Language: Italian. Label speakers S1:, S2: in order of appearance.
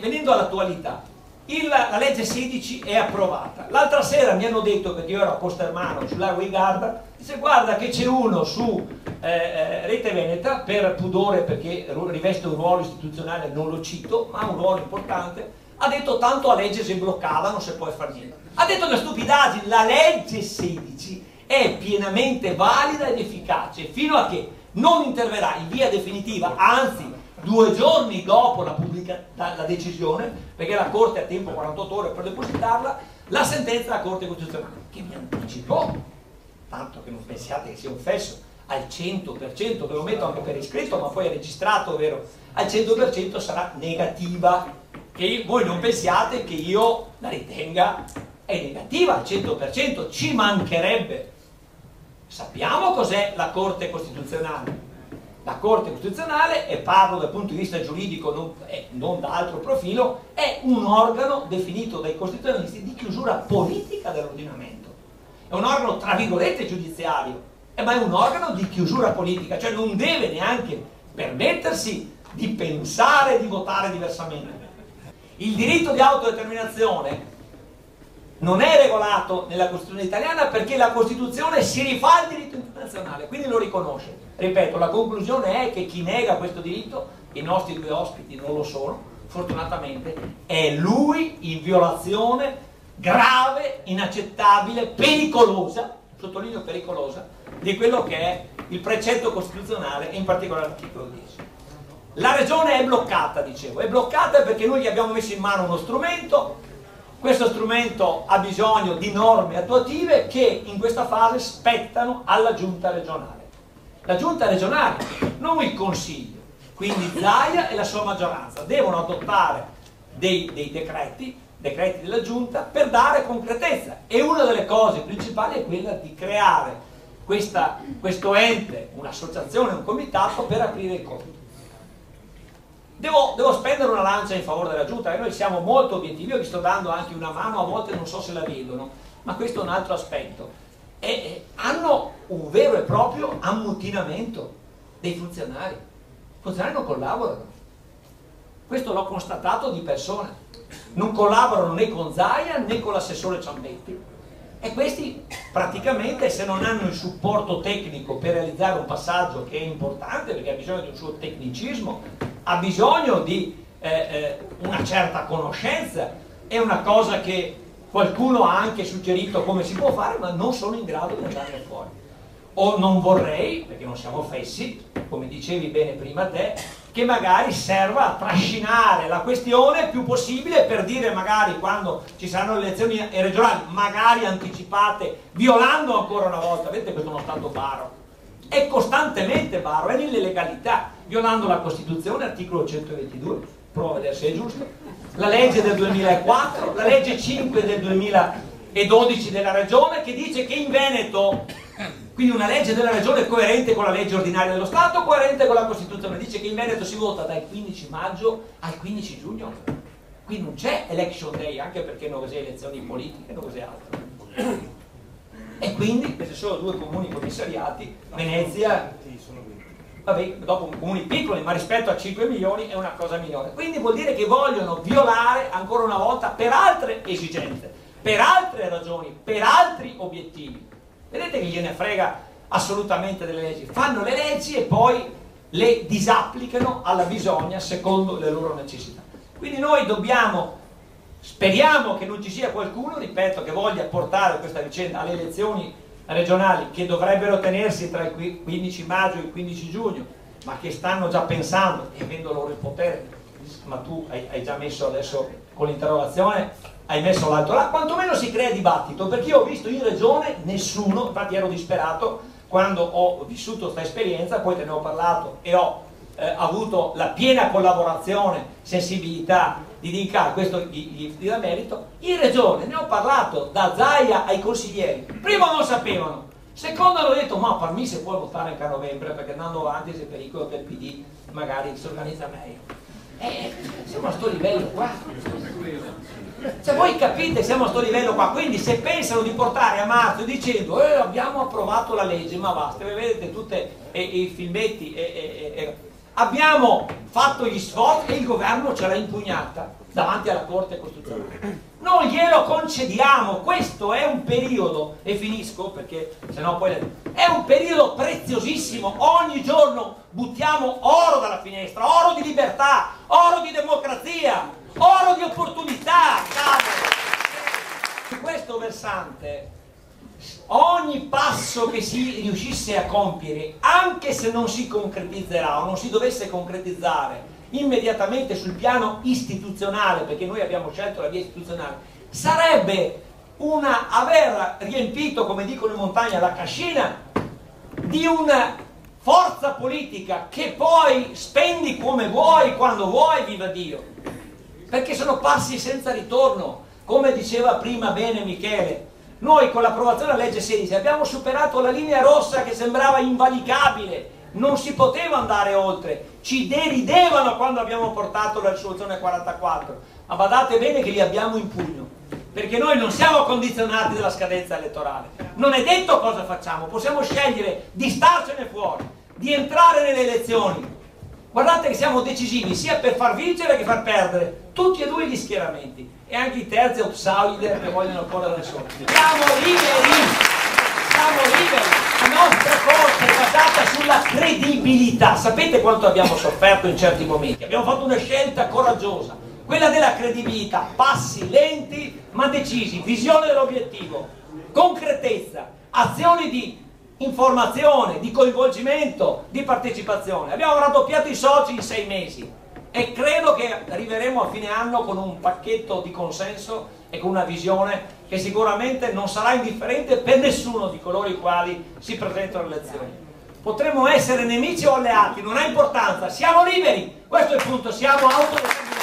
S1: venendo all'attualità, la legge 16 è approvata. L'altra sera mi hanno detto, perché io ero a Postermano sulla Guigarda, dice guarda che c'è uno su Rete Veneta, per pudore perché riveste un ruolo istituzionale, non lo cito, ma ha un ruolo importante, ha detto tanto a legge si bloccava, non si può fare niente. Ha detto una stupidaggine, la legge 16 è pienamente valida ed efficace fino a che non interverrà in via definitiva, anzi 2 giorni dopo la decisione, perché la Corte ha tempo 48 ore per depositarla, la sentenza della Corte Costituzionale, che mi anticipò, tanto che non pensiate che sia un fesso, al 100%, ve lo metto anche per iscritto, ma poi è registrato, vero? Al 100% sarà negativa, che voi non pensiate che io la ritenga è negativa al 100%, ci mancherebbe. Sappiamo cos'è la Corte Costituzionale. La Corte Costituzionale, e parlo dal punto di vista giuridico, non da altro profilo, è un organo definito dai costituzionalisti di chiusura politica dell'ordinamento. È un organo, tra virgolette, giudiziario, ma è un organo di chiusura politica, cioè non deve neanche permettersi di pensare di votare diversamente. Il diritto di autodeterminazione non è regolato nella Costituzione italiana perché la Costituzione si rifà al diritto internazionale, quindi lo riconosce. Ripeto, la conclusione è che chi nega questo diritto, i nostri 2 ospiti non lo sono, fortunatamente, è lui in violazione grave, inaccettabile, pericolosa, sottolineo pericolosa, di quello che è il precetto costituzionale e in particolare l'articolo 10. La Regione è bloccata, dicevo, è bloccata perché noi gli abbiamo messo in mano uno strumento. Questo strumento ha bisogno di norme attuative che in questa fase spettano alla Giunta regionale. La Giunta regionale, non il Consiglio, quindi Zaia e la sua maggioranza, devono adottare dei decreti della Giunta per dare concretezza. E una delle cose principali è quella di creare questo ente, un'associazione, un comitato per aprire i conti. Devo spendere una lancia in favore della Giunta, e noi siamo molto obiettivi, io vi sto dando anche una mano, a volte non so se la vedono, ma questo è un altro aspetto. Hanno un vero e proprio ammutinamento dei funzionari. I funzionari non collaborano. Questo l'ho constatato di persona. Non collaborano né con Zaia né con l'assessore Ciambetti. E questi praticamente, se non hanno il supporto tecnico per realizzare un passaggio che è importante, perché ha bisogno di un suo tecnicismo, ha bisogno di una certa conoscenza, è una cosa che qualcuno ha anche suggerito come si può fare, ma non sono in grado di andarne fuori. O non vorrei, perché non siamo fessi, come dicevi bene prima te, che magari serva a trascinare la questione il più possibile per dire magari quando ci saranno le elezioni regionali, magari anticipate, violando ancora una volta, vedete questo è uno stato baro, è costantemente baro, è nell'illegalità, violando la Costituzione, articolo 122, provo a vedere se è giusto, la legge del 2004, la legge 5 del 2012 della Regione, che dice che in Veneto, quindi una legge della Regione coerente con la legge ordinaria dello Stato, coerente con la Costituzione, dice che in Veneto si vota dal 15 maggio al 15 giugno, qui non c'è election day, anche perché non cos'è elezioni politiche, non cos'è altro. E quindi questi sono 2 comuni commissariati, Venezia, vabbè, dopo comuni piccoli, ma rispetto a 5 milioni è una cosa minore. Quindi vuol dire che vogliono violare ancora una volta per altre esigenze, per altre ragioni, per altri obiettivi. Vedete che gliene frega assolutamente delle leggi. Fanno le leggi e poi le disapplicano alla bisogna secondo le loro necessità. Quindi noi speriamo che non ci sia qualcuno, ripeto, che voglia portare questa vicenda alle elezioni regionali che dovrebbero tenersi tra il 15 maggio e il 15 giugno, ma che stanno già pensando, e avendo loro il potere, ma tu hai già messo adesso con l'interrogazione, hai messo l'altro là, quantomeno si crea dibattito, perché io ho visto in regione nessuno, infatti ero disperato quando ho vissuto questa esperienza, poi te ne ho parlato e ho avuto la piena collaborazione, sensibilità di Dincal, questo gli dà merito. In regione ne ho parlato da Zaia ai consiglieri, prima non sapevano, secondo hanno detto ma per me si può votare anche a novembre perché andando avanti c'è il pericolo che il PD magari si organizza meglio. Siamo a sto livello qua, cioè voi capite, siamo a sto livello qua, quindi se pensano di portare a marzo dicendo abbiamo approvato la legge, ma basta, vedete tutti i filmetti abbiamo fatto gli sforzi e il governo ce l'ha impugnata davanti alla Corte Costituzionale. Non glielo concediamo, questo è un periodo, e finisco perché sennò poi è un periodo preziosissimo, ogni giorno buttiamo oro dalla finestra, oro di libertà, oro di democrazia, oro di opportunità, cavolo. Su questo versante ogni passo che si riuscisse a compiere, anche se non si concretizzerà o non si dovesse concretizzare immediatamente sul piano istituzionale, perché noi abbiamo scelto la via istituzionale, sarebbe aver riempito, come dicono in montagna, la cascina di una forza politica che poi spendi come vuoi, quando vuoi, viva Dio, perché sono passi senza ritorno. Come diceva prima bene Michele, noi con l'approvazione della legge 16 abbiamo superato la linea rossa che sembrava invalicabile, non si poteva andare oltre, ci deridevano quando abbiamo portato la risoluzione 44, ma badate bene che li abbiamo in pugno, perché noi non siamo condizionati dalla scadenza elettorale, non è detto cosa facciamo, possiamo scegliere di starcene fuori, di entrare nelle elezioni. Guardate che siamo decisivi sia per far vincere che far perdere tutti e due gli schieramenti, e anche i terzi outsider che vogliono correre sotto. Siamo liberi, la nostra corsa è basata sulla credibilità. Sapete quanto abbiamo sofferto in certi momenti? Abbiamo fatto una scelta coraggiosa, quella della credibilità, passi lenti ma decisi, visione dell'obiettivo, concretezza, azioni di informazione, di coinvolgimento, di partecipazione. Abbiamo raddoppiato i soci in 6 mesi e credo che arriveremo a fine anno con un pacchetto di consenso e con una visione che sicuramente non sarà indifferente per nessuno di coloro i quali si presentano alle elezioni. Potremmo essere nemici o alleati, non ha importanza, siamo liberi, questo è il punto, siamo autodeterminati.